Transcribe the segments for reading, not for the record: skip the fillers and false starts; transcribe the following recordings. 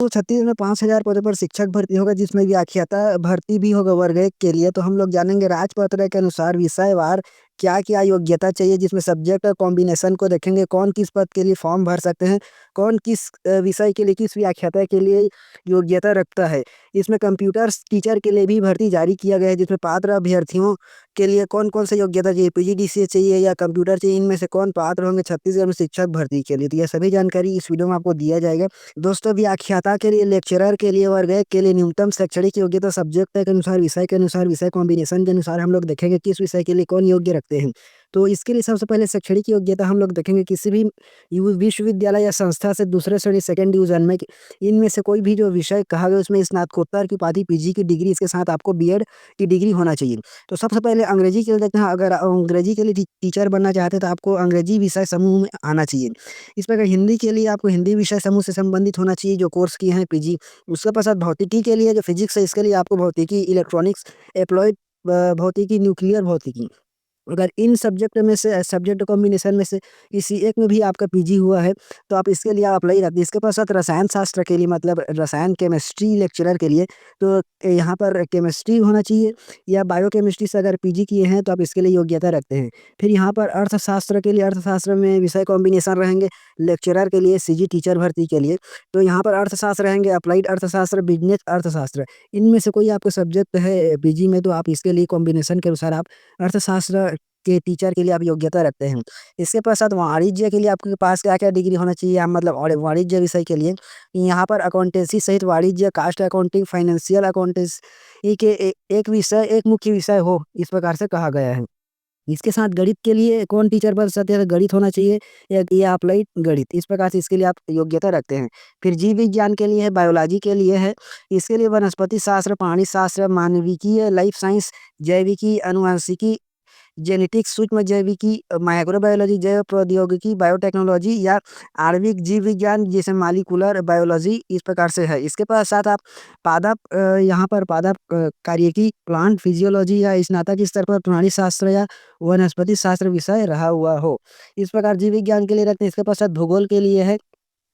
तो छत्तीसगढ़ में 5,000 पदों पर शिक्षक भर्ती होगा, जिसमें व्याख्याता भर्ती भी होगा वर्ग 1 के लिए। तो हम लोग जानेंगे राजपत्र के अनुसार विषयवार क्या-क्या योग्यता चाहिए, जिसमें सब्जेक्ट कॉम्बिनेशन को देखेंगे, कौन किस पद के लिए फॉर्म भर सकते हैं, कौन किस विषय के लिए, किस व्याख्याता के लिए योग्यता रखता है। इसमें कंप्यूटर टीचर के लिए भी भर्ती जारी किया गया है, जिसमें पात्र अभ्यर्थियों के लिए कौन-कौन से योग्यता चाहिए, पीजीडीसीए चाहिए या कंप्यूटर चाहिए, इनमें से कौन पात्र होंगे छत्तीसगढ़ में शिक्षक भर्ती के लिए। तो यह सभी जानकारी इस वीडियो में आपको दिया जाएगा। दोस्तों, व्याख्याता के लिए, लेक्चरर के लिए, वर्ग 1 के लिए न्यूनतम शैक्षणिक योग्यता सब्जेक्ट के अनुसार, विषय के अनुसार, विषय कॉम्बिनेशन के अनुसार हम लोग देखेंगे किस विषय के लिए कौन योग्य रखते हैं। तो इसके लिए सबसे पहले शैक्षणिक योग्यता हम लोग देखेंगे, किसी भी विश्वविद्यालय या संस्था से दूसरे श्रेणी सेकंड डिवीजन में इनमें से कोई भी जो विषय कहा गया उसमें स्नातकोत्तर की उपाधि, पीजी की डिग्री, इसके साथ आपको बीएड की डिग्री होना चाहिए। तो सबसे पहले अंग्रेजी के लिए देखते हैं। अगर अंग्रेजी के लिए टीचर बनना चाहते हैं तो आपको अंग्रेजी विषय समूह में आना चाहिए। इस प्रकार हिंदी के लिए आपको हिंदी विषय समूह से संबंधित होना चाहिए जो कोर्स किए हैं पीजी। उसके पश्चात भौतिकी के लिए जो फिजिक्स है, इसके लिए आपको भौतिकी, इलेक्ट्रॉनिक्स, एप्लॉयड भौतिकी, न्यूक्लियर भौतिकी, अगर इन सब्जेक्ट में से, सब्जेक्ट कॉम्बिनेशन में से किसी एक में भी आपका पीजी हुआ है तो आप इसके लिए अप्लाई रखिए। इसके पश्चात रसायन शास्त्र के लिए, मतलब रसायन केमिस्ट्री लेक्चरर के लिए, तो यहाँ पर केमिस्ट्री होना चाहिए या बायोकेमिस्ट्री से अगर पीजी किए हैं तो आप इसके लिए योग्यता रखते हैं। फिर यहाँ पर अर्थशास्त्र के लिए, अर्थशास्त्र में विषय कॉम्बिनेशन रहेंगे लेक्चरर के लिए, सीजी टीचर भर्ती के लिए। तो यहाँ पर अर्थशास्त्र रहेंगे, अप्लाइड अर्थशास्त्र, बिजनेस अर्थशास्त्र, इनमें से कोई आपका सब्जेक्ट है पीजी में तो आप इसके लिए कॉम्बिनेशन के अनुसार आप अर्थशास्त्र के टीचर के लिए आप योग्यता रखते हैं। इसके पश्चात वाणिज्य के लिए आपके पास क्या-क्या डिग्री होना चाहिए, आप मतलब और वाणिज्य विषय के लिए यहाँ पर अकाउंटेंसी सहित वाणिज्य, कास्ट अकाउंटिंग, फाइनेंशियल अकाउंटेंसी के एक विषय, एक मुख्य विषय हो, इस प्रकार से कहा गया है। इसके साथ गणित के लिए कौन टीचर बन सकते हैं, तो गणित होना चाहिए या अप्लाइड गणित, इस प्रकार से इसके लिए आप योग्यता रखते हैं। फिर जीव विज्ञान के लिए है, बायोलॉजी के लिए है, इसके लिए वनस्पति शास्त्र, प्राणी शास्त्र, मानविकी, लाइफ साइंस, जैविकी, आनुवंशिकी, जेनेटिक्स, सूक्ष्म जैविकी, माइक्रोबायोलॉजी, जैव प्रौद्योगिकी, बायोटेक्नोलॉजी या आणविक जीव विज्ञान जैसे मॉलिक्यूलर बायोलॉजी, इस प्रकार से है। इसके पश्चात आप पादप यहाँ पर पादप कार्यकी, प्लांट फिजियोलॉजी या स्नातक स्तर पर प्राणी शास्त्र या वनस्पति शास्त्र विषय रहा हुआ हो, इस प्रकार जीव विज्ञान के लिए रखते हैं। इसके पश्चात भूगोल के लिए है,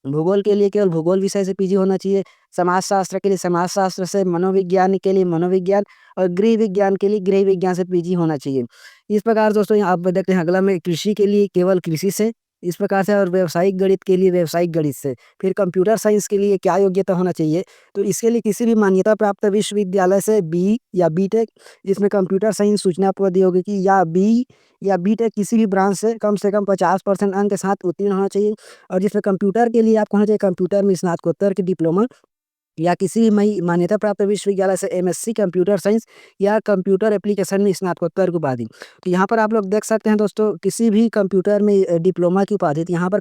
भूगोल के लिए केवल भूगोल विषय से पीजी होना चाहिए। समाजशास्त्र के लिए समाजशास्त्र से, मनोविज्ञान के लिए मनोविज्ञान और गृह विज्ञान के लिए गृह विज्ञान से पीजी होना चाहिए। इस प्रकार दोस्तों यहाँ आप देखते हैं अगला में कृषि के लिए केवल कृषि से, इस प्रकार से, और व्यावसायिक गणित के लिए व्यावसायिक गणित से। फिर कंप्यूटर साइंस के लिए क्या योग्यता होना चाहिए, तो इसके लिए किसी भी मान्यता प्राप्त विश्वविद्यालय से बी या बीटेक, जिसमें कंप्यूटर साइंस, सूचना प्रौद्योगिकी या बीटेक किसी भी ब्रांच से कम 50% अंक के साथ उत्तीर्ण होना चाहिए। और जिसमें कंप्यूटर के लिए आपको होना चाहिए कंप्यूटर में स्नातकोत्तर की डिप्लोमा या किसी भी मान्यता प्राप्त विश्वविद्यालय से एमएससी कंप्यूटर साइंस या कंप्यूटर एप्लीकेशन में स्नातकोत्तर की उपाधि। तो यहाँ पर आप लोग देख सकते हैं दोस्तों, किसी भी कंप्यूटर में डिप्लोमा की उपाधि, तो यहाँ पर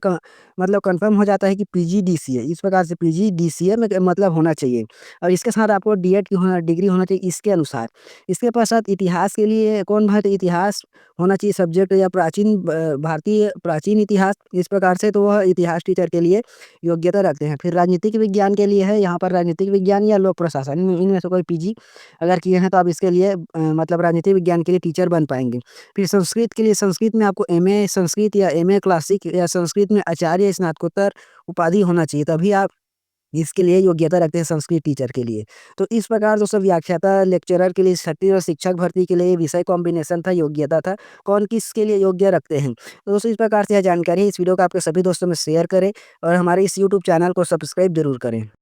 मतलब कंफर्म हो जाता है कि पीजीडीसीए, इस प्रकार से पीजीडीसीए में मतलब होना चाहिए। और इसके साथ आपको डीएड की डिग्री होना चाहिए इसके अनुसार। इसके पश्चात इतिहास के लिए कौन भारतीय इतिहास होना चाहिए सब्जेक्ट, या प्राचीन भारतीय प्राचीन इतिहास, इस प्रकार से, तो वह इतिहास टीचर के लिए योग्यता रखते हैं। फिर राजनीतिक विज्ञान के लिए है, यहाँ पर राजनीतिक विज्ञान या लोक प्रशासन, इनमें से कोई पीजी अगर किए हैं तो आप इसके लिए मतलब राजनीतिक विज्ञान के लिए टीचर बन पाएंगे। फिर संस्कृत के लिए, संस्कृत में आपको एमए संस्कृत या एमए क्लासिक या संस्कृत में आचार्य स्नातकोत्तर उपाधि होना चाहिए, तभी आप इसके लिए योग्यता रखते हैं संस्कृत टीचर के लिए। तो इस प्रकार दोस्तों व्याख्याता, लेक्चरर के लिए, छत्तीसगढ़ शिक्षक भर्ती के लिए विषय कॉम्बिनेशन था, योग्यता था, कौन किसके लिए योग्य रखते हैं। तो दोस्तों इस प्रकार से यह जानकारी, इस वीडियो को आपके सभी दोस्तों में शेयर करें और हमारे इस यूट्यूब चैनल को सब्सक्राइब जरूर करें।